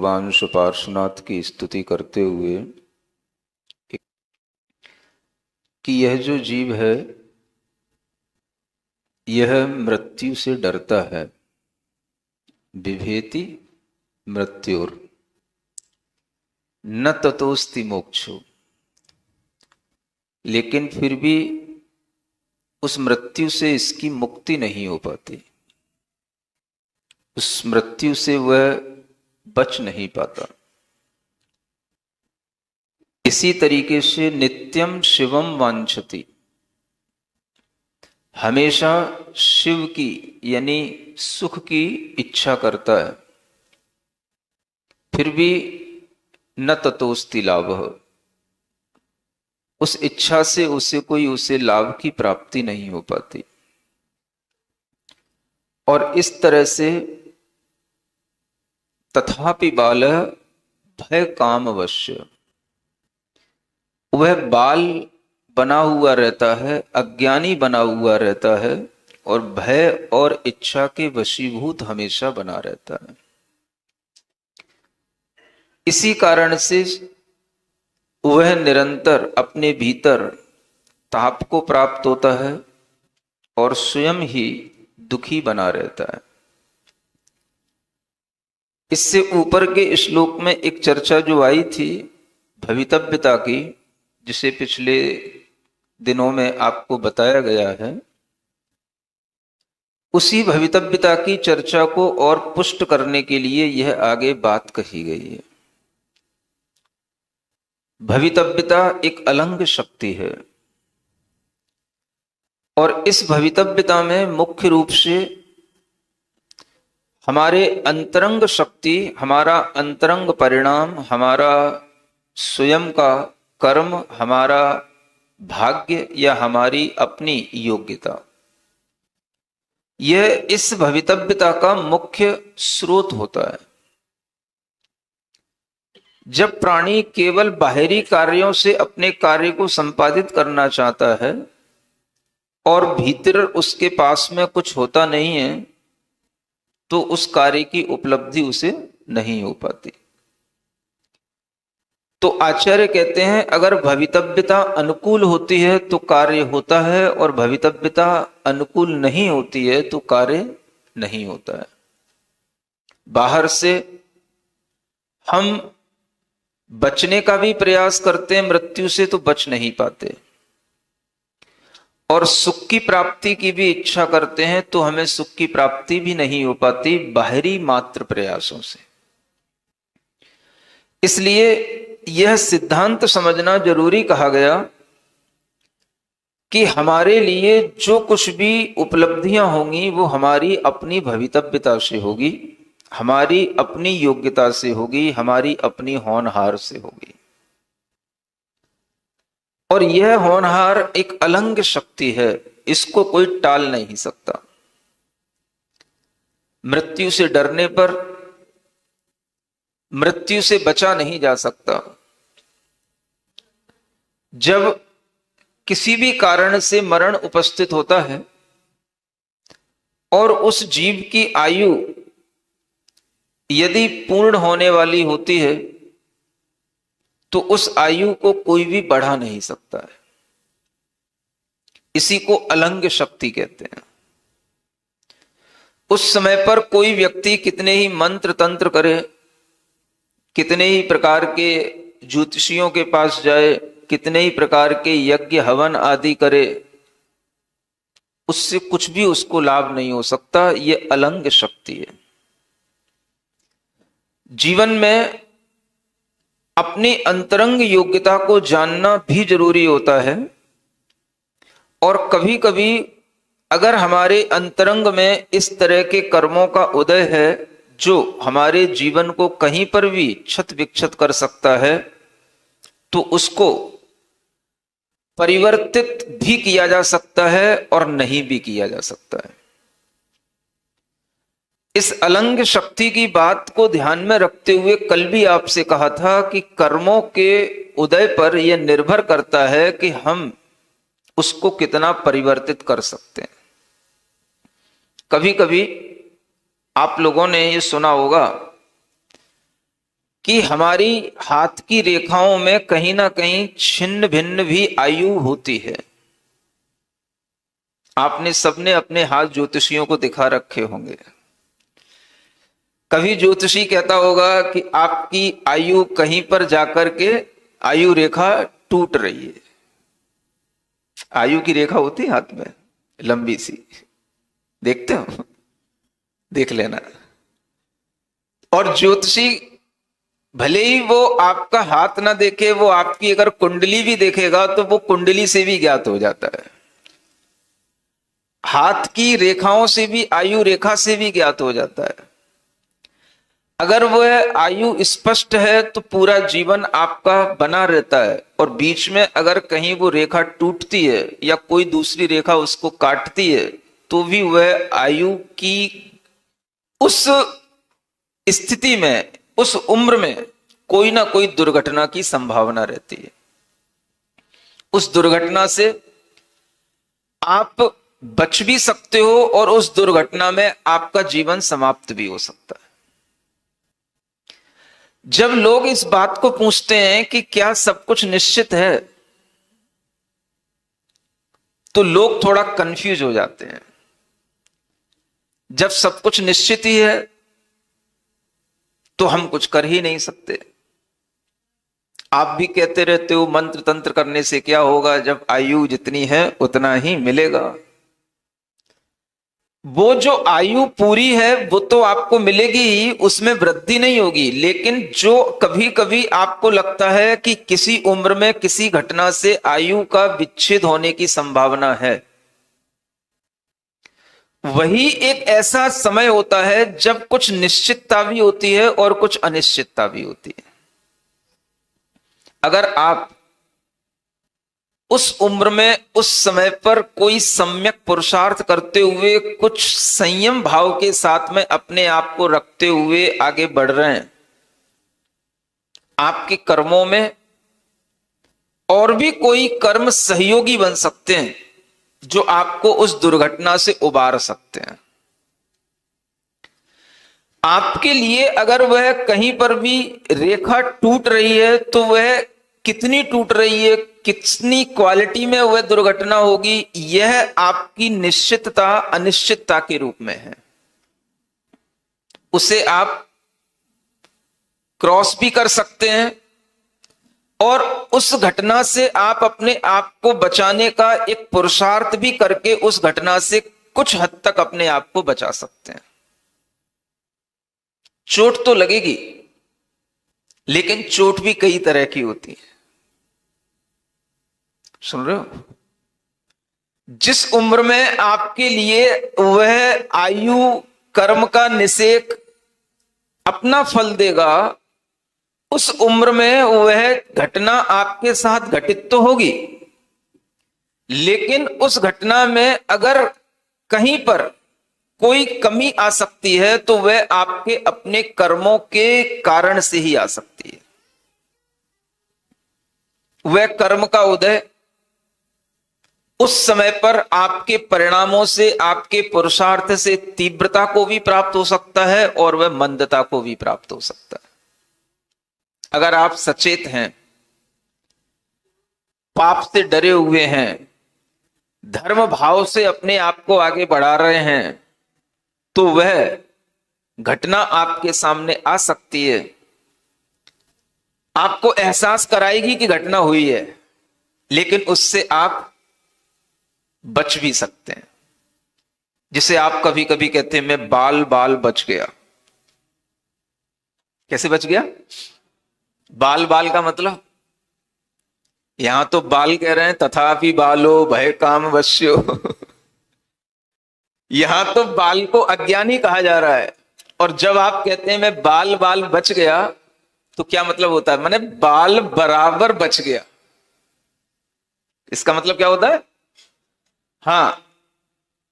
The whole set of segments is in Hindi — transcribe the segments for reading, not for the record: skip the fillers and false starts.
भगवान श्री पार्श्वनाथ की स्तुति करते हुए कि यह जो जीव है यह मृत्यु से डरता है। बिभेति मृत्युर न ततोस्ति मोक्षो, लेकिन फिर भी उस मृत्यु से इसकी मुक्ति नहीं हो पाती, उस मृत्यु से वह बच नहीं पाता। इसी तरीके से नित्यम शिवम वांछति, हमेशा शिव की यानी सुख की इच्छा करता है, फिर भी न ततोस्ति लाभः, उस इच्छा से उसे लाभ की प्राप्ति नहीं हो पाती। और इस तरह से तथापि बालः भय काम अवश्य, वह बाल बना हुआ रहता है, अज्ञानी बना हुआ रहता है और भय और इच्छा के वशीभूत हमेशा बना रहता है। इसी कारण से वह निरंतर अपने भीतर ताप को प्राप्त होता है और स्वयं ही दुखी बना रहता है। इससे ऊपर के श्लोक में एक चर्चा जो आई थी भवितव्यता की, जिसे पिछले दिनों में आपको बताया गया है, उसी भवितव्यता की चर्चा को और पुष्ट करने के लिए यह आगे बात कही गई है। भवितव्यता एक अलंग शक्ति है और इस भवितव्यता में मुख्य रूप से हमारे अंतरंग शक्ति, हमारा अंतरंग परिणाम, हमारा स्वयं का कर्म, हमारा भाग्य या हमारी अपनी योग्यता, यह इस भवितव्यता का मुख्य स्रोत होता है। जब प्राणी केवल बाहरी कार्यों से अपने कार्य को संपादित करना चाहता है और भीतर उसके पास में कुछ होता नहीं है, तो उस कार्य की उपलब्धि उसे नहीं हो पाती। तो आचार्य कहते हैं अगर भवितव्यता अनुकूल होती है तो कार्य होता है और भवितव्यता अनुकूल नहीं होती है तो कार्य नहीं होता है। बाहर से हम बचने का भी प्रयास करते हैं मृत्यु से, तो बच नहीं पाते, और सुख की प्राप्ति की भी इच्छा करते हैं तो हमें सुख की प्राप्ति भी नहीं हो पाती बाहरी मात्र प्रयासों से। इसलिए यह सिद्धांत समझना जरूरी कहा गया कि हमारे लिए जो कुछ भी उपलब्धियां होंगी वो हमारी अपनी भवितव्यता से होगी, हमारी अपनी योग्यता से होगी, हमारी अपनी होनहार से होगी। और यह होनहार एक अलंग शक्ति है, इसको कोई टाल नहीं सकता। मृत्यु से डरने पर मृत्यु से बचा नहीं जा सकता। जब किसी भी कारण से मरण उपस्थित होता है और उस जीव की आयु यदि पूर्ण होने वाली होती है तो उस आयु को कोई भी बढ़ा नहीं सकता है। इसी को अलंग शक्ति कहते हैं। उस समय पर कोई व्यक्ति कितने ही मंत्र तंत्र करे, कितने ही प्रकार के ज्योतिषियों के पास जाए, कितने ही प्रकार के यज्ञ हवन आदि करे, उससे कुछ भी उसको लाभ नहीं हो सकता। ये अलंग शक्ति है। जीवन में अपनी अंतरंग योग्यता को जानना भी जरूरी होता है, और कभी कभी अगर हमारे अंतरंग में इस तरह के कर्मों का उदय है जो हमारे जीवन को कहीं पर भी क्षत विक्षत कर सकता है, तो उसको परिवर्तित भी किया जा सकता है और नहीं भी किया जा सकता है। इस अलंग शक्ति की बात को ध्यान में रखते हुए कल भी आपसे कहा था कि कर्मों के उदय पर यह निर्भर करता है कि हम उसको कितना परिवर्तित कर सकते हैं। कभी कभी आप लोगों ने ये सुना होगा कि हमारी हाथ की रेखाओं में कहीं ना कहीं छिन्न भिन्न भी आयु होती है। आपने सबने अपने हाथ ज्योतिषियों को दिखा रखे होंगे। कभी ज्योतिषी कहता होगा कि आपकी आयु कहीं पर जाकर के आयु रेखा टूट रही है। आयु की रेखा होती है हाथ में लंबी सी, देखते हो, देख लेना। और ज्योतिषी भले ही वो आपका हाथ ना देखे, वो आपकी अगर कुंडली भी देखेगा तो वो कुंडली से भी ज्ञात हो जाता है। हाथ की रेखाओं से भी, आयु रेखा से भी ज्ञात हो जाता है। अगर वह आयु स्पष्ट है तो पूरा जीवन आपका बना रहता है, और बीच में अगर कहीं वो रेखा टूटती है या कोई दूसरी रेखा उसको काटती है तो भी वह आयु की उस स्थिति में, उस उम्र में कोई ना कोई दुर्घटना की संभावना रहती है। उस दुर्घटना से आप बच भी सकते हो और उस दुर्घटना में आपका जीवन समाप्त भी हो सकता है। जब लोग इस बात को पूछते हैं कि क्या सब कुछ निश्चित है, तो लोग थोड़ा कंफ्यूज हो जाते हैं। जब सब कुछ निश्चित ही है तो हम कुछ कर ही नहीं सकते। आप भी कहते रहते हो मंत्र तंत्र करने से क्या होगा, जब आयु जितनी है उतना ही मिलेगा। वो जो आयु पूरी है वो तो आपको मिलेगी ही, उसमें वृद्धि नहीं होगी। लेकिन जो कभी कभी आपको लगता है कि किसी उम्र में किसी घटना से आयु का विच्छेद होने की संभावना है, वही एक ऐसा समय होता है जब कुछ निश्चितता भी होती है और कुछ अनिश्चितता भी होती है। अगर आप उस उम्र में, उस समय पर कोई सम्यक पुरुषार्थ करते हुए, कुछ संयम भाव के साथ में अपने आप को रखते हुए आगे बढ़ रहे हैं, आपके कर्मों में और भी कोई कर्म सहयोगी बन सकते हैं जो आपको उस दुर्घटना से उबार सकते हैं। आपके लिए अगर वह कहीं पर भी रेखा टूट रही है तो वह कितनी टूट रही है, कितनी क्वालिटी में वह दुर्घटना होगी, यह आपकी निश्चितता अनिश्चितता के रूप में है। उसे आप क्रॉस भी कर सकते हैं और उस घटना से आप अपने आप को बचाने का एक पुरुषार्थ भी करके उस घटना से कुछ हद तक अपने आप को बचा सकते हैं। चोट तो लगेगी, लेकिन चोट भी कई तरह की होती है। सुन रहे हो? जिस उम्र में आपके लिए वह आयु कर्म का निषेक अपना फल देगा, उस उम्र में वह घटना आपके साथ घटित तो होगी, लेकिन उस घटना में अगर कहीं पर कोई कमी आ सकती है तो वह आपके अपने कर्मों के कारण से ही आ सकती है। वह कर्म का उदय उस समय पर आपके परिणामों से, आपके पुरुषार्थ से तीव्रता को भी प्राप्त हो सकता है और वह मंदता को भी प्राप्त हो सकता है। अगर आप सचेत हैं, पाप से डरे हुए हैं, धर्म भाव से अपने आप को आगे बढ़ा रहे हैं, तो वह घटना आपके सामने आ सकती है, आपको एहसास कराएगी कि घटना हुई है, लेकिन उससे आप बच भी सकते हैं। जिसे आप कभी कभी कहते हैं मैं बाल बाल बच गया। कैसे बच गया? बाल बाल का मतलब, यहां तो बाल कह रहे हैं, तथापि बालो भय काम वश्यो। यहां तो बाल को अज्ञानी कहा जा रहा है, और जब आप कहते हैं मैं बाल बाल बच गया, तो क्या मतलब होता है? माने बाल बराबर बच गया। इसका मतलब क्या होता है? हाँ,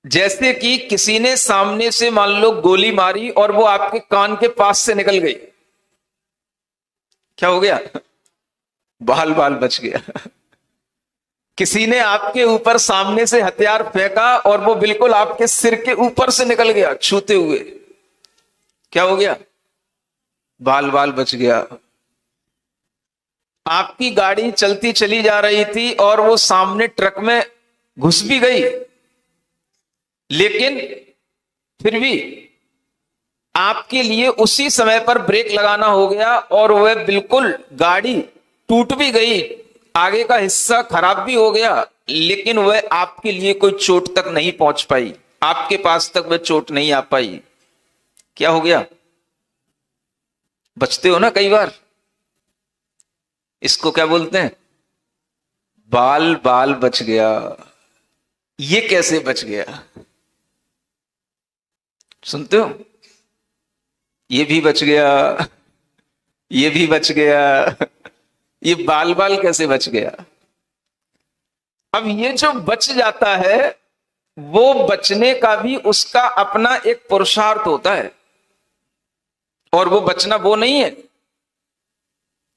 जैसे कि किसी ने सामने से मान लो गोली मारी और वो आपके कान के पास से निकल गई, क्या हो गया? बाल बाल बच गया। किसी ने आपके ऊपर सामने से हथियार फेंका और वो बिल्कुल आपके सिर के ऊपर से निकल गया छूते हुए, क्या हो गया? बाल बाल बच गया। आपकी गाड़ी चलती चली जा रही थी और वो सामने ट्रक में घुस भी गई, लेकिन फिर भी आपके लिए उसी समय पर ब्रेक लगाना हो गया और वह बिल्कुल गाड़ी टूट भी गई, आगे का हिस्सा खराब भी हो गया, लेकिन वह आपके लिए कोई चोट तक नहीं पहुंच पाई, आपके पास तक वह चोट नहीं आ पाई। क्या हो गया? बचते हो ना कई बार। इसको क्या बोलते हैं? बाल बाल बच गया। ये कैसे बच गया? सुनते हो? ये भी बच गया, ये भी बच गया, ये बाल बाल कैसे बच गया? अब ये जो बच जाता है, वो बचने का भी उसका अपना एक पुरुषार्थ होता है, और वो बचना वो नहीं है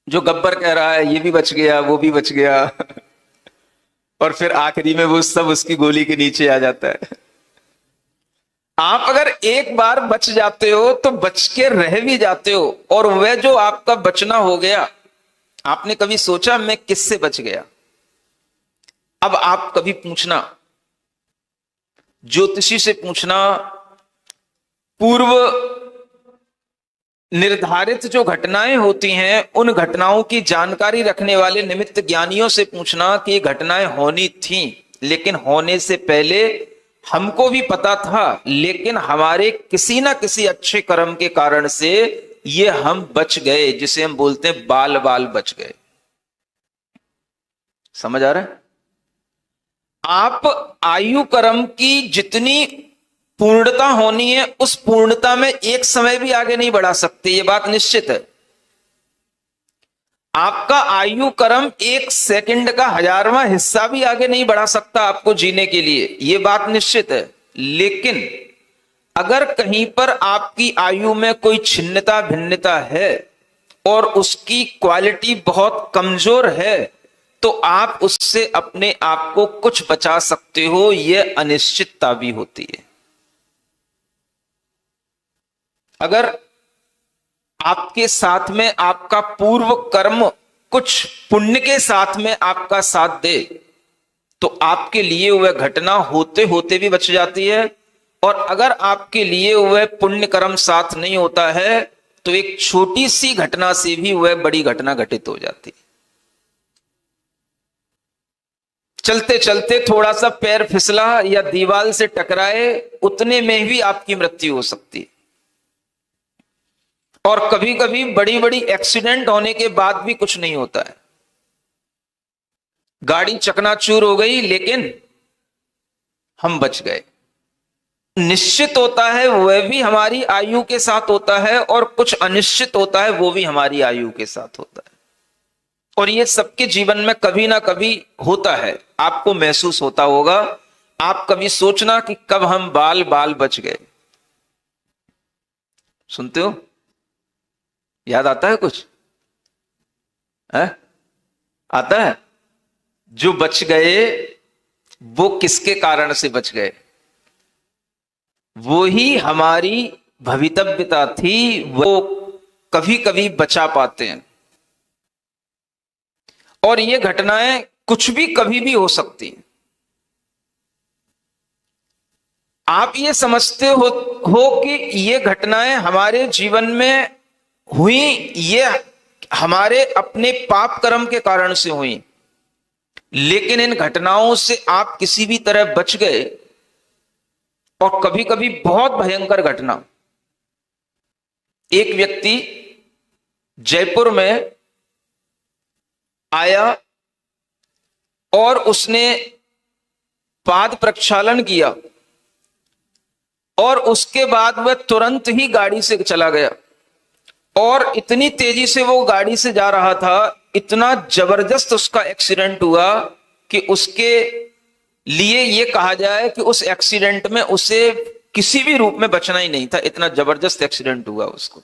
जो गब्बर कह रहा है ये भी बच गया वो भी बच गया और फिर आखिरी में वो सब उसकी गोली के नीचे आ जाता है। आप अगर एक बार बच जाते हो तो बच के रह भी जाते हो, और वह जो आपका बचना हो गया, आपने कभी सोचा मैं किससे बच गया? अब आप कभी पूछना, ज्योतिषी से पूछना, पूर्व निर्धारित जो घटनाएं होती हैं उन घटनाओं की जानकारी रखने वाले निमित्त ज्ञानियों से पूछना कि ये घटनाएं होनी थी, लेकिन होने से पहले हमको भी पता था, लेकिन हमारे किसी ना किसी अच्छे कर्म के कारण से ये हम बच गए, जिसे हम बोलते हैं बाल बाल बच गए। समझ आ रहा है? आप आयु कर्म की जितनी पूर्णता होनी है उस पूर्णता में एक समय भी आगे नहीं बढ़ा सकते, ये बात निश्चित है। आपका आयु कर्म एक सेकंड का 1000वां हिस्सा भी आगे नहीं बढ़ा सकता आपको जीने के लिए, ये बात निश्चित है। लेकिन अगर कहीं पर आपकी आयु में कोई छिन्नता भिन्नता है और उसकी क्वालिटी बहुत कमजोर है, तो आप उससे अपने आप को कुछ बचा सकते हो, यह अनिश्चितता भी होती है। अगर आपके साथ में आपका पूर्व कर्म कुछ पुण्य के साथ में आपका साथ दे, तो आपके लिए वह घटना होते होते भी बच जाती है, और अगर आपके लिए वह पुण्य कर्म साथ नहीं होता है तो एक छोटी सी घटना से भी वह बड़ी घटना घटित हो जाती है। चलते चलते थोड़ा सा पैर फिसला या दीवार से टकराए, उतने में भी आपकी मृत्यु हो सकती है। और कभी कभी बड़ी बड़ी एक्सीडेंट होने के बाद भी कुछ नहीं होता है, गाड़ी चकनाचूर हो गई लेकिन हम बच गए। निश्चित होता है वह भी हमारी आयु के साथ होता है, और कुछ अनिश्चित होता है वो भी हमारी आयु के साथ होता है, और ये सबके जीवन में कभी ना कभी होता है। आपको महसूस होता होगा, आप कभी सोचना कि कब हम बाल बाल बच गए। सुनते हो? याद आता है कुछ है? आता है? जो बच गए वो किसके कारण से बच गए? वो ही हमारी भवितव्यता थी, वो कभी कभी बचा पाते हैं। और ये घटनाएं कुछ भी कभी भी हो सकती हैं। आप ये समझते हो कि ये घटनाएं हमारे जीवन में हुई, ये हमारे अपने पाप कर्म के कारण से हुई, लेकिन इन घटनाओं से आप किसी भी तरह बच गए। और कभी कभी बहुत भयंकर घटना, एक व्यक्ति जयपुर में आया और उसने पाद प्रक्षालन किया, और उसके बाद वह तुरंत ही गाड़ी से चला गया, और इतनी तेजी से वो गाड़ी से जा रहा था, इतना जबरदस्त उसका एक्सीडेंट हुआ कि उसके लिए ये कहा जाए कि उस एक्सीडेंट में उसे किसी भी रूप में बचना ही नहीं था, इतना जबरदस्त एक्सीडेंट हुआ उसको।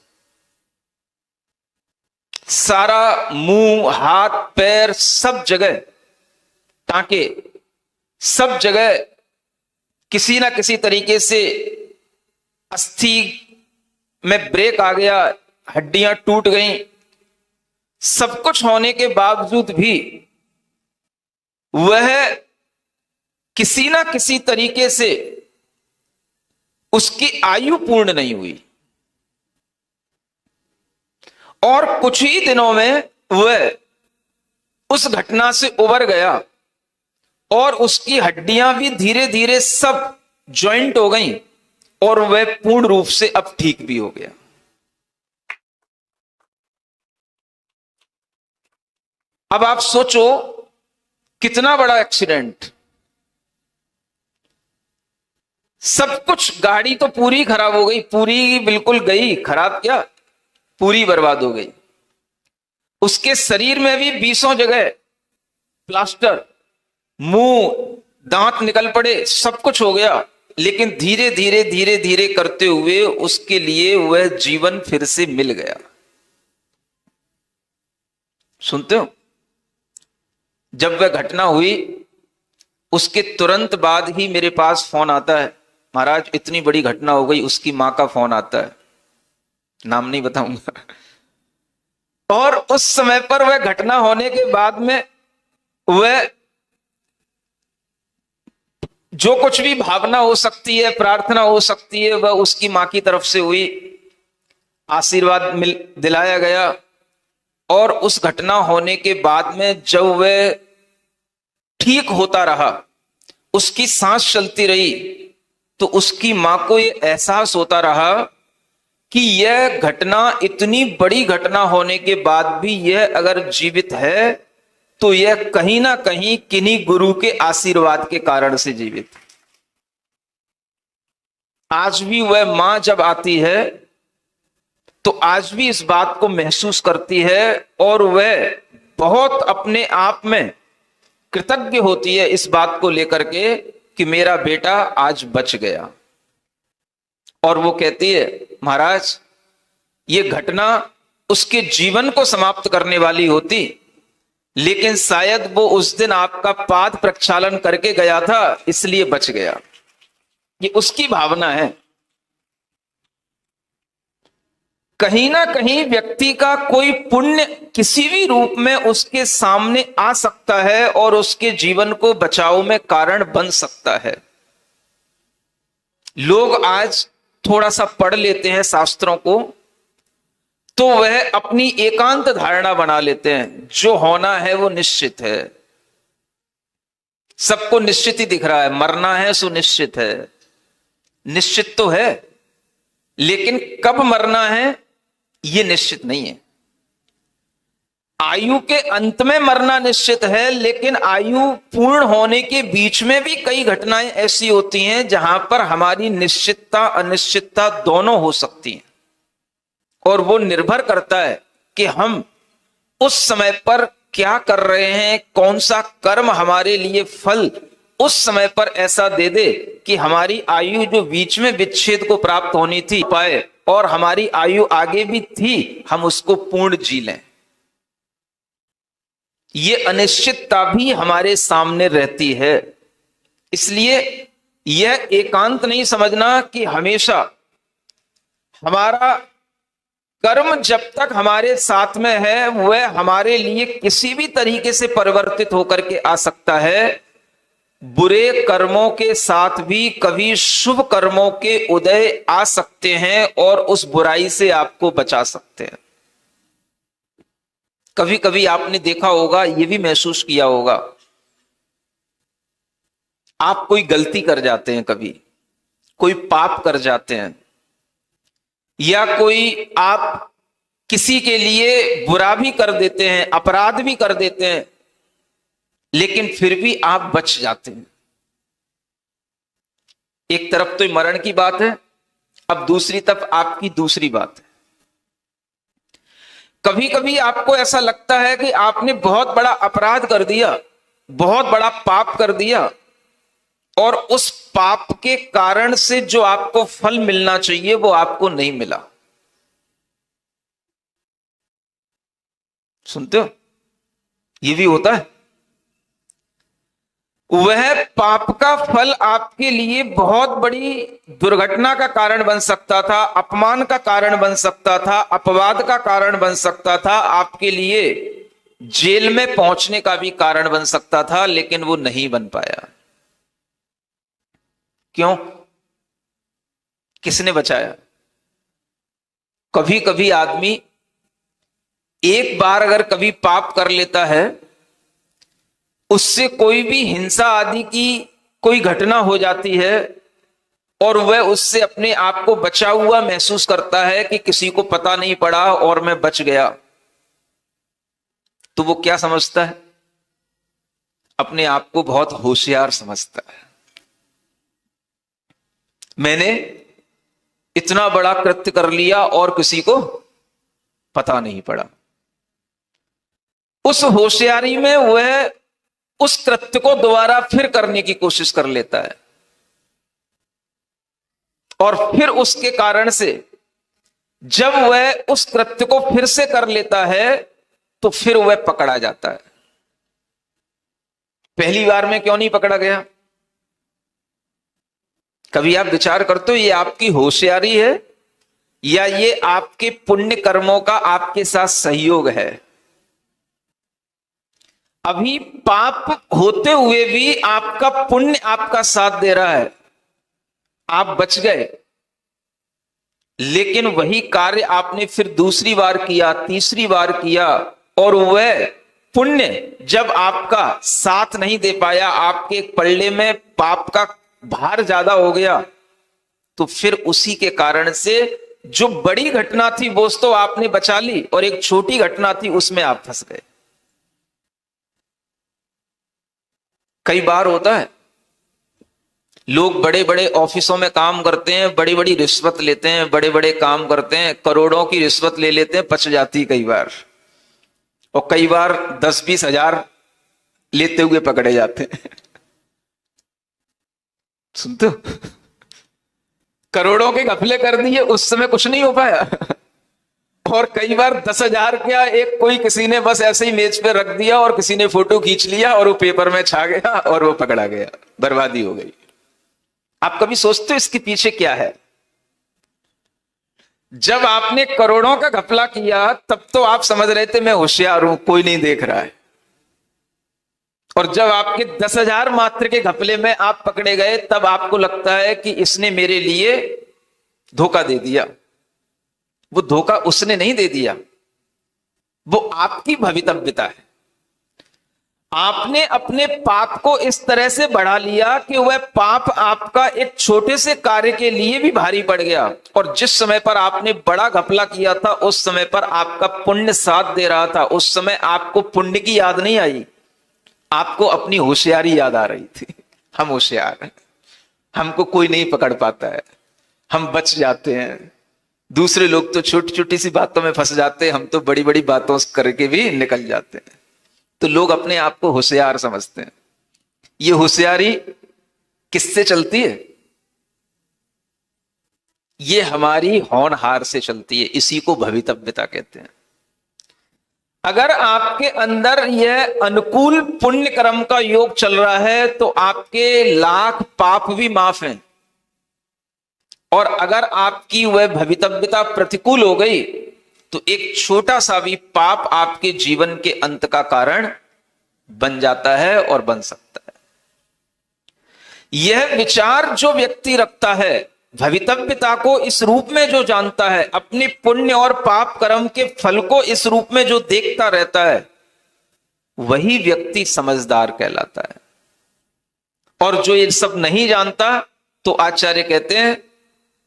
सारा मुंह हाथ पैर सब जगह टांके, सब जगह किसी ना किसी तरीके से अस्थि में ब्रेक आ गया, हड्डियां टूट गईं, सब कुछ होने के बावजूद भी वह किसी ना किसी तरीके से उसकी आयु पूर्ण नहीं हुई और कुछ ही दिनों में वह उस घटना से उबर गया और उसकी हड्डियां भी धीरे धीरे सब ज्वाइंट हो गईं और वह पूर्ण रूप से अब ठीक भी हो गया। अब आप सोचो कितना बड़ा एक्सीडेंट। सब कुछ, गाड़ी तो पूरी खराब हो गई, पूरी बिल्कुल गई, खराब क्या, पूरी बर्बाद हो गई। उसके शरीर में भी 20 जगह प्लास्टर, मुंह, दांत निकल पड़े, सब कुछ हो गया, लेकिन धीरे धीरे धीरे धीरे करते हुए उसके लिए वह जीवन फिर से मिल गया। सुनते हो? जब वह घटना हुई उसके तुरंत बाद ही मेरे पास फोन आता है, महाराज इतनी बड़ी घटना हो गई। उसकी मां का फोन आता है, नाम नहीं बताऊंगा। और उस समय पर वह घटना होने के बाद में वह जो कुछ भी भावना हो सकती है, प्रार्थना हो सकती है, वह उसकी मां की तरफ से हुई, आशीर्वाद दिलाया गया। और उस घटना होने के बाद में जब वह ठीक होता रहा, उसकी सांस चलती रही, तो उसकी मां को यह एहसास होता रहा कि यह घटना, इतनी बड़ी घटना होने के बाद भी यह अगर जीवित है तो यह कहीं ना कहीं किन्हीं गुरु के आशीर्वाद के कारण से जीवित। आज भी वह मां जब आती है तो आज भी इस बात को महसूस करती है और वह बहुत अपने आप में कृतज्ञ होती है इस बात को लेकर के कि मेरा बेटा आज बच गया। और वो कहती है, महाराज ये घटना उसके जीवन को समाप्त करने वाली होती, लेकिन शायद वो उस दिन आपका पाद प्रक्षालन करके गया था इसलिए बच गया। ये उसकी भावना है। कहीं ना कहीं व्यक्ति का कोई पुण्य किसी भी रूप में उसके सामने आ सकता है और उसके जीवन को बचाव में कारण बन सकता है। लोग आज थोड़ा सा पढ़ लेते हैं शास्त्रों को तो वह अपनी एकांत धारणा बना लेते हैं, जो होना है वो निश्चित है। सबको निश्चित ही दिख रहा है, मरना है सो निश्चित है। निश्चित तो है, लेकिन कब मरना है ये निश्चित नहीं है। आयु के अंत में मरना निश्चित है, लेकिन आयु पूर्ण होने के बीच में भी कई घटनाएं ऐसी होती हैं जहां पर हमारी निश्चितता अनिश्चितता दोनों हो सकती हैं। और वो निर्भर करता है कि हम उस समय पर क्या कर रहे हैं, कौन सा कर्म हमारे लिए फल उस समय पर ऐसा दे दे कि हमारी आयु जो बीच में विच्छेद को प्राप्त होनी थी पाए, और हमारी आयु आगे भी थी, हम उसको पूर्ण जी लें। ये अनिश्चितता भी हमारे सामने रहती है। इसलिए यह एकांत नहीं समझना कि हमेशा हमारा कर्म जब तक हमारे साथ में है वह हमारे लिए किसी भी तरीके से परिवर्तित होकर के आ सकता है। बुरे कर्मों के साथ भी कभी शुभ कर्मों के उदय आ सकते हैं और उस बुराई से आपको बचा सकते हैं। कभी कभी आपने देखा होगा, यह भी महसूस किया होगा, आप कोई गलती कर जाते हैं, कभी कोई पाप कर जाते हैं, या कोई आप किसी के लिए बुरा भी कर देते हैं, अपराध भी कर देते हैं, लेकिन फिर भी आप बच जाते हैं। एक तरफ तो मरण की बात है, अब दूसरी तरफ आपकी दूसरी बात है। कभी कभी आपको ऐसा लगता है कि आपने बहुत बड़ा अपराध कर दिया, बहुत बड़ा पाप कर दिया, और उस पाप के कारण से जो आपको फल मिलना चाहिए वो आपको नहीं मिला। सुनते हो? ये भी होता है। वह पाप का फल आपके लिए बहुत बड़ी दुर्घटना का कारण बन सकता था, अपमान का कारण बन सकता था, अपवाद का कारण बन सकता था, आपके लिए जेल में पहुंचने का भी कारण बन सकता था, लेकिन वो नहीं बन पाया। क्यों? किसने बचाया? कभी कभी आदमी एक बार अगर कभी पाप कर लेता है, उससे कोई भी हिंसा आदि की कोई घटना हो जाती है और वह उससे अपने आप को बचा हुआ महसूस करता है कि किसी को पता नहीं पड़ा और मैं बच गया, तो वो क्या समझता है? अपने आप को बहुत होशियार समझता है। मैंने इतना बड़ा कृत्य कर लिया और किसी को पता नहीं पड़ा। उस होशियारी में वह उस कृत्य को दोबारा फिर करने की कोशिश कर लेता है और फिर उसके कारण से जब वह उस कृत्य को फिर से कर लेता है तो फिर वह पकड़ा जाता है। पहली बार में क्यों नहीं पकड़ा गया? कभी आप विचार करते हो ये आपकी होशियारी है या ये आपके पुण्य कर्मों का आपके साथ सहयोग है? अभी पाप होते हुए भी आपका पुण्य आपका साथ दे रहा है, आप बच गए, लेकिन वही कार्य आपने फिर दूसरी बार किया, तीसरी बार किया और वह पुण्य जब आपका साथ नहीं दे पाया, आपके पल्ले में पाप का भार ज्यादा हो गया, तो फिर उसी के कारण से जो बड़ी घटना थी वो तो आपने बचा ली और एक छोटी घटना थी उसमें आप फंस गए। कई बार होता है लोग बड़े बड़े ऑफिसों में काम करते हैं, बड़ी बड़ी रिश्वत लेते हैं, बड़े बड़े काम करते हैं, करोड़ों की रिश्वत ले लेते हैं, पच जाती कई बार, और कई बार 10-20 हजार लेते हुए पकड़े जाते हैं। सुनते हो? करोड़ों के घपले कर दिए, उस समय कुछ नहीं हो पाया, और कई बार 10,000 क्या एक कोई किसी ने बस ऐसे ही मेज पे रख दिया और किसी ने फोटो खींच लिया और वो पेपर में छा गया और वो पकड़ा गया, बर्बादी हो गई। आप कभी सोचते हो इसके पीछे क्या है? जब आपने करोड़ों का घपला किया तब तो आप समझ रहे थे मैं होशियार हूं, कोई नहीं देख रहा है, और जब आपके 10,000 मात्र के घपले में आप पकड़े गए तब आपको लगता है कि इसने मेरे लिए धोखा दे दिया। वो धोखा उसने नहीं दे दिया, वो आपकी भवितव्यता है। आपने अपने पाप को इस तरह से बढ़ा लिया कि वह पाप आपका एक छोटे से कार्य के लिए भी भारी पड़ गया, और जिस समय पर आपने बड़ा घपला किया था उस समय पर आपका पुण्य साथ दे रहा था, उस समय आपको पुण्य की याद नहीं आई, आपको अपनी होशियारी याद आ रही थी। हम होशियार हैं, हमको कोई नहीं पकड़ पाता है, हम बच जाते हैं। दूसरे लोग तो छोटी छोटी सी बातों में फंस जाते हैं, हम तो बड़ी बड़ी बातों करके भी निकल जाते हैं। तो लोग अपने आप को होशियार समझते हैं। ये होशियारी किससे चलती है? ये हमारी होनहार से चलती है, इसी को भवितव्यता कहते हैं। अगर आपके अंदर यह अनुकूल पुण्य कर्म का योग चल रहा है तो आपके लाख पाप भी माफ हैं, और अगर आपकी वह भवितव्यता प्रतिकूल हो गई तो एक छोटा सा भी पाप आपके जीवन के अंत का कारण बन जाता है और बन सकता है। यह विचार जो व्यक्ति रखता है, भवितव्यता को इस रूप में जो जानता है, अपने पुण्य और पाप कर्म के फल को इस रूप में जो देखता रहता है, वही व्यक्ति समझदार कहलाता है। और जो ये सब नहीं जानता तो आचार्य कहते हैं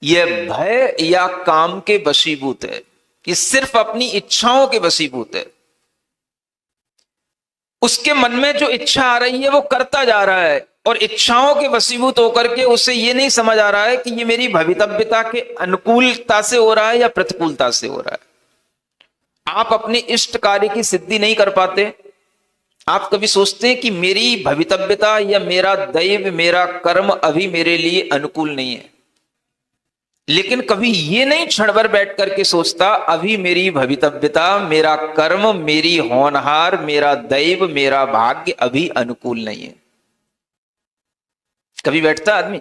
यह भय या काम के वशीभूत है, कि सिर्फ अपनी इच्छाओं के वशीभूत है। उसके मन में जो इच्छा आ रही है वो करता जा रहा है, और इच्छाओं के वशीभूत होकर के उसे ये नहीं समझ आ रहा है कि ये मेरी भवितव्यता के अनुकूलता से हो रहा है या प्रतिकूलता से हो रहा है। आप अपने इष्ट कार्य की सिद्धि नहीं कर पाते। आप कभी सोचते हैं कि मेरी भवितव्यता या मेरा दैव, मेरा कर्म अभी मेरे लिए अनुकूल नहीं है, लेकिन कभी ये नहीं क्षण भर बैठ करके सोचता अभी मेरी भवितव्यता, मेरा कर्म, मेरी होनहार, मेरा दैव, मेरा भाग्य अभी अनुकूल नहीं है। कभी बैठता आदमी?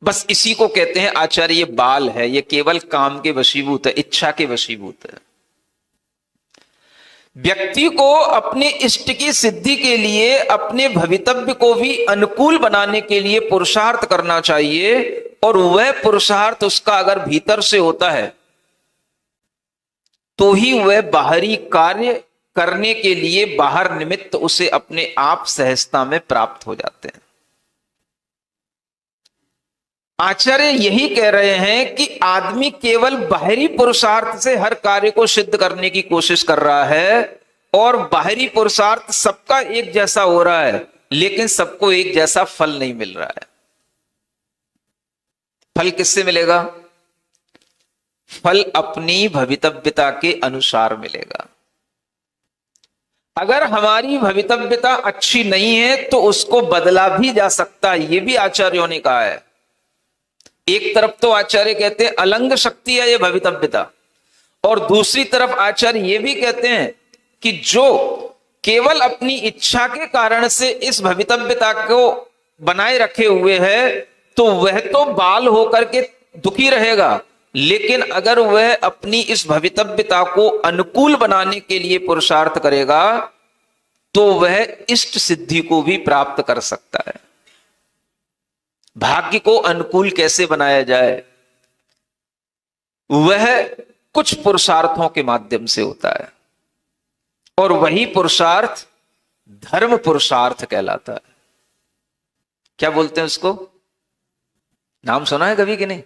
बस इसी को कहते हैं आचार्य ये बाल है, ये केवल काम के वशीभूत है, इच्छा के वशीभूत है। व्यक्ति को अपने इष्ट की सिद्धि के लिए अपने भवितव्य को भी अनुकूल बनाने के लिए पुरुषार्थ करना चाहिए, और वह पुरुषार्थ उसका अगर भीतर से होता है तो ही वह बाहरी कार्य करने के लिए बाहर निमित्त उसे अपने आप सहजता में प्राप्त हो जाते हैं। आचार्य यही कह रहे हैं कि आदमी केवल बाहरी पुरुषार्थ से हर कार्य को सिद्ध करने की कोशिश कर रहा है, और बाहरी पुरुषार्थ सबका एक जैसा हो रहा है, लेकिन सबको एक जैसा फल नहीं मिल रहा है। फल किससे मिलेगा? फल अपनी भवितव्यता के अनुसार मिलेगा। अगर हमारी भवितव्यता अच्छी नहीं है तो उसको बदला भी जा सकता है, यह भी आचार्यों ने कहा है। एक तरफ तो आचार्य कहते हैं अलंग शक्ति है ये भवितव्यता, और दूसरी तरफ आचार्य ये भी कहते हैं कि जो केवल अपनी इच्छा के कारण से इस भवितव्यता को बनाए रखे हुए है तो वह तो बाल होकर के दुखी रहेगा, लेकिन अगर वह अपनी इस भवितव्यता को अनुकूल बनाने के लिए पुरुषार्थ करेगा तो वह इष्ट सिद्धि को भी प्राप्त कर सकता है। भाग्य को अनुकूल कैसे बनाया जाए? वह कुछ पुरुषार्थों के माध्यम से होता है, और वही पुरुषार्थ धर्म पुरुषार्थ कहलाता है। क्या बोलते हैं उसको? नाम सुना है कभी कि नहीं?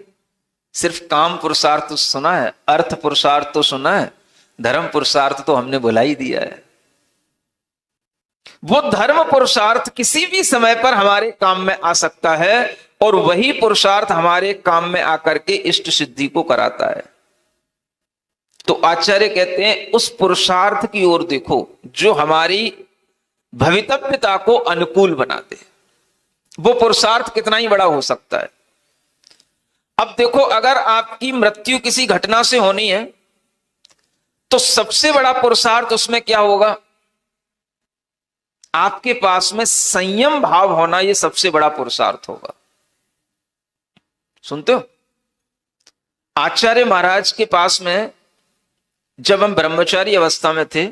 सिर्फ काम पुरुषार्थ तो सुना है, अर्थ पुरुषार्थ तो सुना है, धर्म पुरुषार्थ तो हमने भुला ही दिया है। वो धर्म पुरुषार्थ किसी भी समय पर हमारे काम में आ सकता है, और वही पुरुषार्थ हमारे काम में आकर के इष्ट सिद्धि को कराता है। तो आचार्य कहते हैं उस पुरुषार्थ की ओर देखो जो हमारी भवितव्यता को अनुकूल बनाते। वो पुरुषार्थ कितना ही बड़ा हो सकता है। अब देखो, अगर आपकी मृत्यु किसी घटना से होनी है तो सबसे बड़ा पुरुषार्थ उसमें क्या होगा? आपके पास में संयम भाव होना, यह सबसे बड़ा पुरुषार्थ होगा। सुनते हो? आचार्य महाराज के पास में जब हम ब्रह्मचारी अवस्था में थे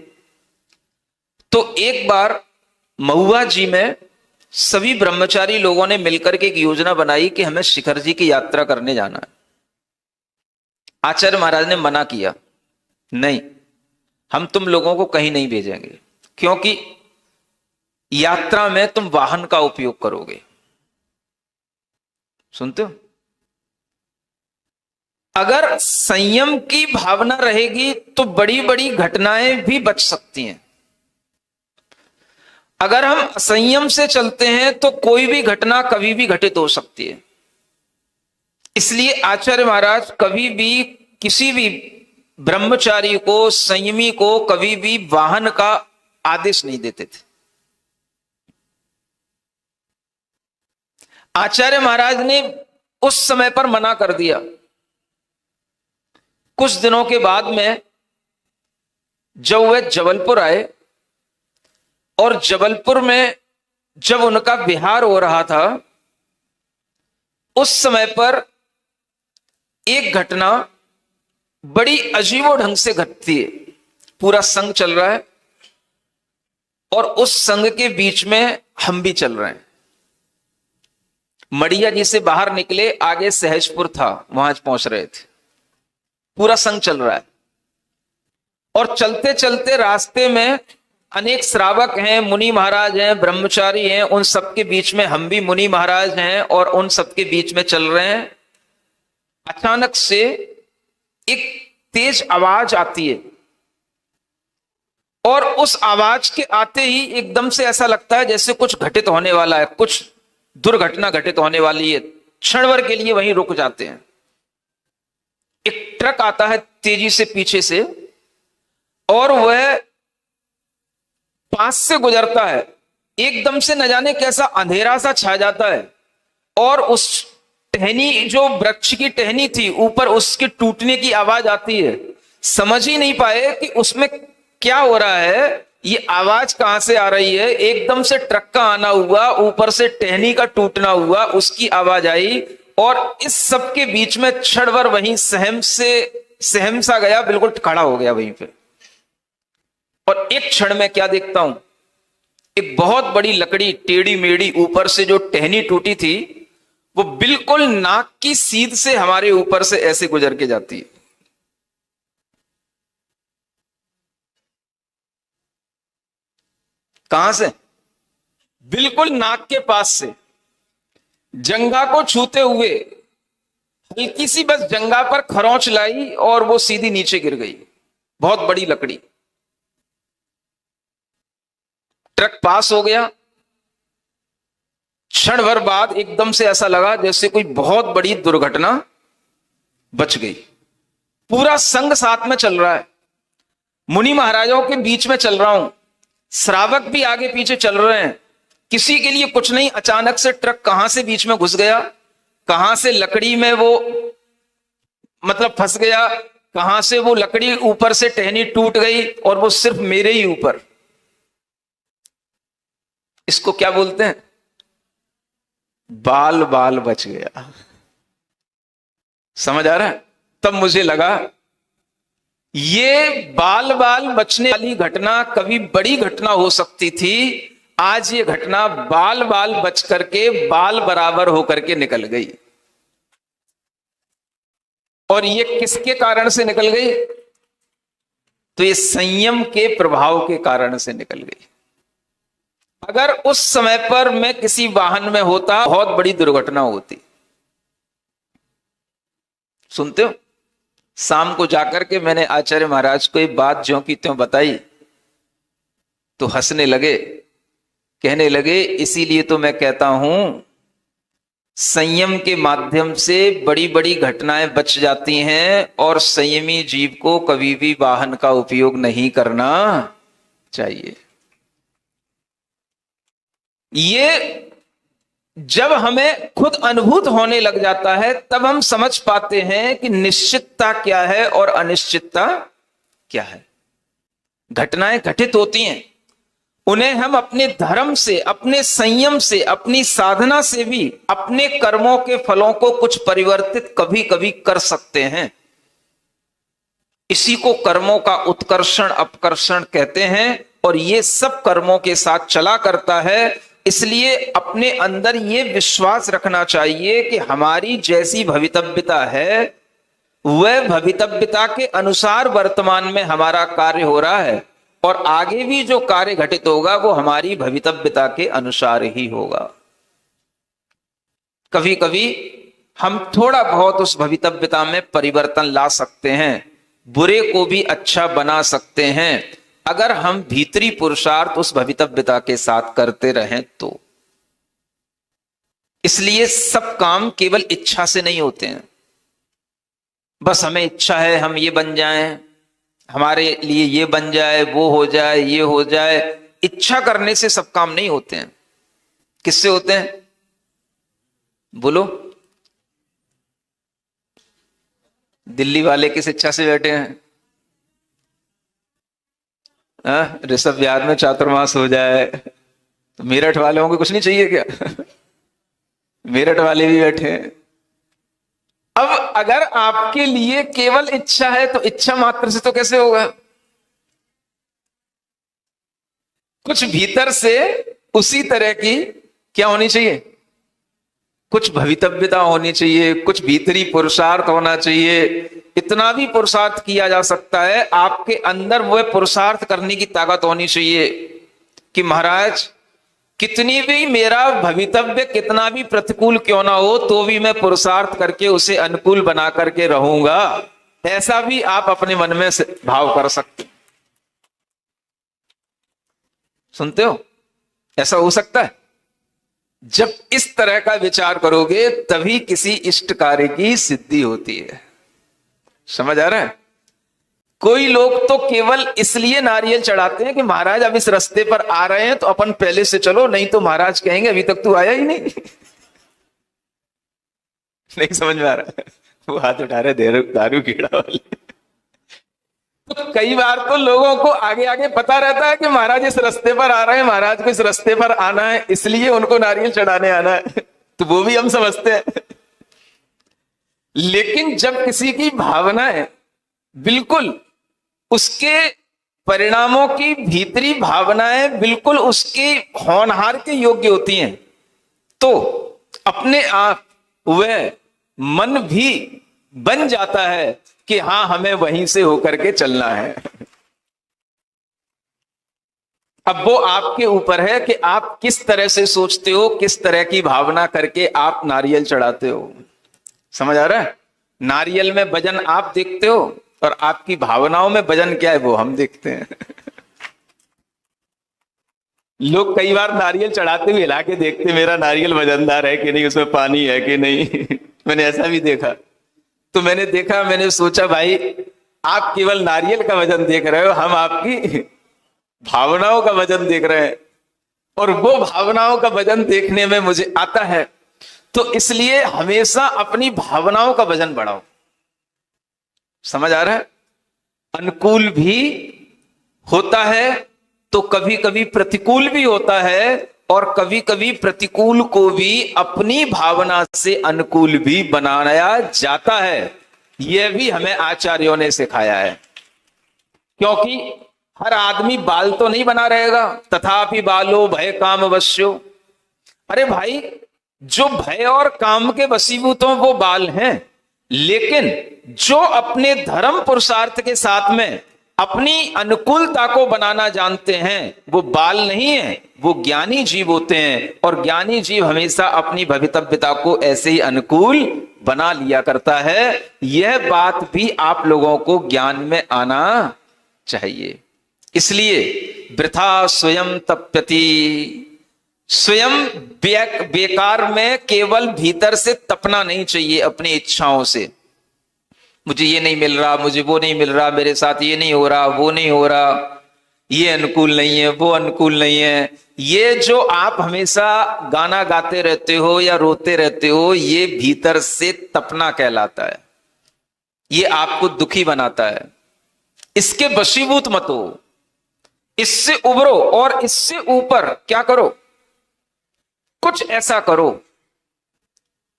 तो एक बार महुआ जी में सभी ब्रह्मचारी लोगों ने मिलकर के एक योजना बनाई कि हमें शिखर जी की यात्रा करने जाना है। आचार्य महाराज ने मना किया, नहीं, हम तुम लोगों को कहीं नहीं भेजेंगे, क्योंकि यात्रा में तुम वाहन का उपयोग करोगे। सुनते हो? अगर संयम की भावना रहेगी तो बड़ी बड़ी घटनाएं भी बच सकती हैं। अगर हम असंयम से चलते हैं तो कोई भी घटना कभी भी घटित हो सकती है। इसलिए आचार्य महाराज कभी भी किसी भी ब्रह्मचारी को, संयमी को कभी भी वाहन का आदेश नहीं देते थे। आचार्य महाराज ने उस समय पर मना कर दिया। कुछ दिनों के बाद में जब वह जबलपुर आए, और जबलपुर में जब उनका विहार हो रहा था, उस समय पर एक घटना बड़ी अजीबो ढंग से घटती है। पूरा संघ चल रहा है और उस संघ के बीच में हम भी चल रहे हैं। मड़िया जी से बाहर निकले, आगे सहजपुर था, वहां पहुंच रहे थे। पूरा संघ चल रहा है और चलते चलते रास्ते में अनेक श्रावक हैं, मुनि महाराज हैं, ब्रह्मचारी हैं, उन सबके बीच में हम भी मुनि महाराज हैं और उन सबके बीच में चल रहे हैं। अचानक से एक तेज आवाज आती है और उस आवाज के आते ही एकदम से ऐसा लगता है जैसे कुछ घटित होने वाला है, कुछ दुर्घटना घटित होने वाली है। क्षण भर के लिए वहीं रुक जाते हैं। एक ट्रक आता है तेजी से पीछे से और वह पास से गुजरता है। एकदम से न जाने कैसा अंधेरा सा छा जाता है और उस टहनी, जो वृक्ष की टहनी थी, ऊपर उसके टूटने की आवाज आती है। समझ ही नहीं पाए कि उसमें क्या हो रहा है, ये आवाज कहां से आ रही है? एकदम से ट्रक का आना हुआ, ऊपर से टहनी का टूटना हुआ, उसकी आवाज आई, और इस सब के बीच में क्षण भर वहीं सहम सा गया, बिल्कुल खड़ा हो गया वहीं पे। और एक क्षण में क्या देखता हूं, एक बहुत बड़ी लकड़ी टेढ़ी मेढ़ी ऊपर से जो टहनी टूटी थी, वो बिल्कुल नाक की सीध से हमारे ऊपर से ऐसे गुजर के जाती है। कहां से? बिल्कुल नाक के पास से, जंघा को छूते हुए हल्की सी बस जंघा पर खरोंच लाई और वो सीधी नीचे गिर गई। बहुत बड़ी लकड़ी। ट्रक पास हो गया, क्षण भर बाद एकदम से ऐसा लगा जैसे कोई बहुत बड़ी दुर्घटना बच गई। पूरा संघ साथ में चल रहा है, मुनि महाराजों के बीच में चल रहा हूं, श्रावक भी आगे पीछे चल रहे हैं, किसी के लिए कुछ नहीं। अचानक से ट्रक कहां से बीच में घुस गया, कहां से लकड़ी में वो मतलब फंस गया, कहां से वो लकड़ी ऊपर से टहनी टूट गई, और वो सिर्फ मेरे ही ऊपर। इसको क्या बोलते हैं? बाल बाल बच गया। समझ आ रहा है? तब मुझे लगा ये बाल बाल बचने वाली घटना कभी बड़ी घटना हो सकती थी, आज ये घटना बाल बाल बच करके बाल बराबर होकर के निकल गई। और ये किसके कारण से निकल गई? तो ये संयम के प्रभाव के कारण से निकल गई। अगर उस समय पर मैं किसी वाहन में होता, बहुत बड़ी दुर्घटना होती। सुनते हो? शाम को जाकर के मैंने आचार्य महाराज को एक बात ज्यों की त्यों बताई, तो हंसने लगे, कहने लगे इसीलिए तो मैं कहता हूं संयम के माध्यम से बड़ी बड़ी घटनाएं बच जाती हैं, और संयमी जीव को कभी भी वाहन का उपयोग नहीं करना चाहिए। ये जब हमें खुद अनुभूत होने लग जाता है, तब हम समझ पाते हैं कि निश्चितता क्या है और अनिश्चितता क्या है। घटनाएं घटित होती हैं, उन्हें हम अपने धर्म से, अपने संयम से, अपनी साधना से भी अपने कर्मों के फलों को कुछ परिवर्तित कभी कभी कर सकते हैं। इसी को कर्मों का उत्कर्षण अपकर्षण कहते हैं, और ये सब कर्मों के साथ चला करता है। इसलिए अपने अंदर ये विश्वास रखना चाहिए कि हमारी जैसी भवितव्यता है, वह भवितव्यता के अनुसार वर्तमान में हमारा कार्य हो रहा है, और आगे भी जो कार्य घटित होगा वो हमारी भवितव्यता के अनुसार ही होगा। कभी कभी हम थोड़ा बहुत उस भवितव्यता में परिवर्तन ला सकते हैं, बुरे को भी अच्छा बना सकते हैं, अगर हम भीतरी पुरुषार्थ उस भवितव्यता के साथ करते रहें तो। इसलिए सब काम केवल इच्छा से नहीं होते हैं। बस हमें इच्छा है हम ये बन जाएं, हमारे लिए ये बन जाए, वो हो जाए, ये हो जाए। इच्छा करने से सब काम नहीं होते हैं। किससे होते हैं? बोलो। दिल्ली वाले किस इच्छा से बैठे हैं? ऋषभ विहार में चातुर्मास हो जाए, तो मेरठ वालों को कुछ नहीं चाहिए क्या? मेरठ वाले भी बैठे हैं। अब अगर आपके लिए केवल इच्छा है, तो इच्छा मात्र से तो कैसे होगा? कुछ भीतर से उसी तरह की क्या होनी चाहिए? कुछ भवितव्यता होनी चाहिए, कुछ भीतरी पुरुषार्थ होना चाहिए। इतना भी पुरुषार्थ किया जा सकता है, आपके अंदर वह पुरुषार्थ करने की ताकत होनी चाहिए कि महाराज कितनी भी मेरा भवितव्य कितना भी प्रतिकूल क्यों ना हो, तो भी मैं पुरुषार्थ करके उसे अनुकूल बना करके रहूंगा। ऐसा भी आप अपने मन में भाव कर सकते। सुनते हो? ऐसा हो सकता है। जब इस तरह का विचार करोगे तभी किसी इष्ट कार्य की सिद्धि होती है। समझ आ रहा है? कोई लोग तो केवल इसलिए नारियल चढ़ाते हैं कि महाराज अब इस रास्ते पर आ रहे हैं तो अपन पहले से चलो, नहीं तो महाराज कहेंगे अभी तक तू आया ही नहीं। नहीं समझ में आ रहा है? वो हाथ उठा रहे दारू कीड़ा वाले। तो कई बार तो लोगों को आगे आगे पता रहता है कि महाराज इस रास्ते पर आ रहे हैं, महाराज को इस रास्ते पर आना है, इसलिए उनको नारियल चढ़ाने आना है, तो वो भी हम समझते हैं। लेकिन जब किसी की भावनाएं बिल्कुल उसके परिणामों की भीतरी भावनाएं बिल्कुल उसके होनहार के योग्य होती हैं, तो अपने आप वह मन भी बन जाता है कि हां हमें वहीं से होकर के चलना है। अब वो आपके ऊपर है कि आप किस तरह से सोचते हो, किस तरह की भावना करके आप नारियल चढ़ाते हो। समझ आ रहा है? नारियल में वजन आप देखते हो और आपकी भावनाओं में वजन क्या है वो हम देखते हैं। लोग कई बार नारियल चढ़ाते हुए हिला के देखते, मेरा नारियल वजनदार है कि नहीं, उसमें पानी है कि नहीं। मैंने ऐसा भी देखा। तो मैंने सोचा भाई आप केवल नारियल का वजन देख रहे हो, हम आपकी भावनाओं का वजन देख रहे हैं, और वो भावनाओं का वजन देखने में मुझे आता है। तो इसलिए हमेशा अपनी भावनाओं का वजन बढ़ाओ। समझ आ रहा है? अनुकूल भी होता है तो कभी कभी प्रतिकूल भी होता है, और कभी कभी प्रतिकूल को भी अपनी भावना से अनुकूल भी बनाया जाता है। यह भी हमें आचार्यों ने सिखाया है, क्योंकि हर आदमी बाल तो नहीं बना रहेगा। तथापि बालो भय काम वश्यो। अरे भाई, जो भय और काम के वशीभूत हो वो बाल हैं, लेकिन जो अपने धर्म पुरुषार्थ के साथ में अपनी अनुकूलता को बनाना जानते हैं वो बाल नहीं है, वो ज्ञानी जीव होते हैं। और ज्ञानी जीव हमेशा अपनी भवितव्यता को ऐसे ही अनुकूल बना लिया करता है। यह बात भी आप लोगों को ज्ञान में आना चाहिए। इसलिए वृथा स्वयं तप्यति, स्वयं बेकार में केवल भीतर से तपना नहीं चाहिए अपनी इच्छाओं से। मुझे ये नहीं मिल रहा, मुझे वो नहीं मिल रहा, मेरे साथ ये नहीं हो रहा, वो नहीं हो रहा, ये अनुकूल नहीं है, वो अनुकूल नहीं है। ये जो आप हमेशा गाना गाते रहते हो या रोते रहते हो, ये भीतर से तपना कहलाता है। ये आपको दुखी बनाता है। इसके वशीभूत मत हो, इससे उभरो और इससे ऊपर क्या करो, कुछ ऐसा करो,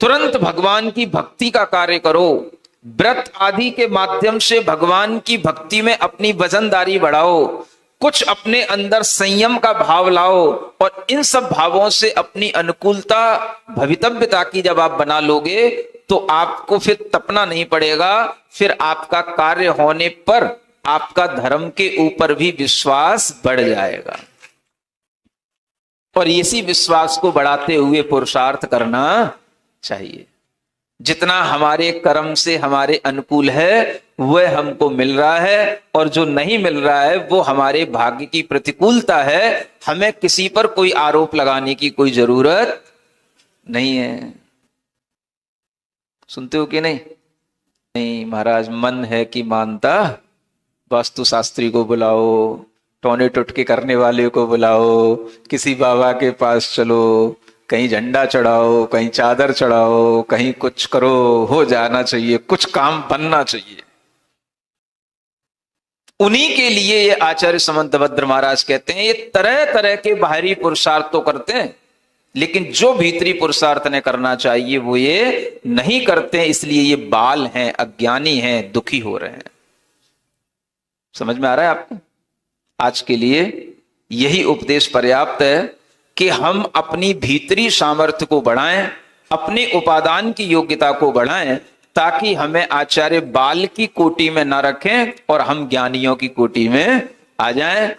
तुरंत भगवान की भक्ति का कार्य करो। व्रत आदि के माध्यम से भगवान की भक्ति में अपनी वजनदारी बढ़ाओ, कुछ अपने अंदर संयम का भाव लाओ, और इन सब भावों से अपनी अनुकूलता भवितव्यता की जब आप बना लोगे तो आपको फिर तपना नहीं पड़ेगा। फिर आपका कार्य होने पर आपका धर्म के ऊपर भी विश्वास बढ़ जाएगा, और इसी विश्वास को बढ़ाते हुए पुरुषार्थ करना चाहिए। जितना हमारे कर्म से हमारे अनुकूल है वह हमको मिल रहा है, और जो नहीं मिल रहा है वो हमारे भाग्य की प्रतिकूलता है। हमें किसी पर कोई आरोप लगाने की कोई जरूरत नहीं है। सुनते हो कि नहीं? नहीं महाराज, मन है कि मानता, वास्तु शास्त्री को बुलाओ, टोने टुटके करने वाले को बुलाओ, किसी बाबा के पास चलो, कहीं झंडा चढ़ाओ, कहीं चादर चढ़ाओ, कहीं कुछ करो, हो जाना चाहिए, कुछ काम बनना चाहिए। उन्हीं के लिए ये आचार्य समंतभद्र महाराज कहते हैं, ये तरह तरह के बाहरी पुरुषार्थ तो करते हैं, लेकिन जो भीतरी पुरुषार्थ ने करना चाहिए वो ये नहीं करते हैं। इसलिए ये बाल हैं, अज्ञानी हैं, दुखी हो रहे हैं। समझ में आ रहा है आपको? आज के लिए यही उपदेश पर्याप्त है कि हम अपनी भीतरी सामर्थ्य को बढ़ाएं, अपने उपादान की योग्यता को बढ़ाएं, ताकि हमें आचार्य बाल की कोटि में ना रखें और हम ज्ञानियों की कोटि में आ जाएं।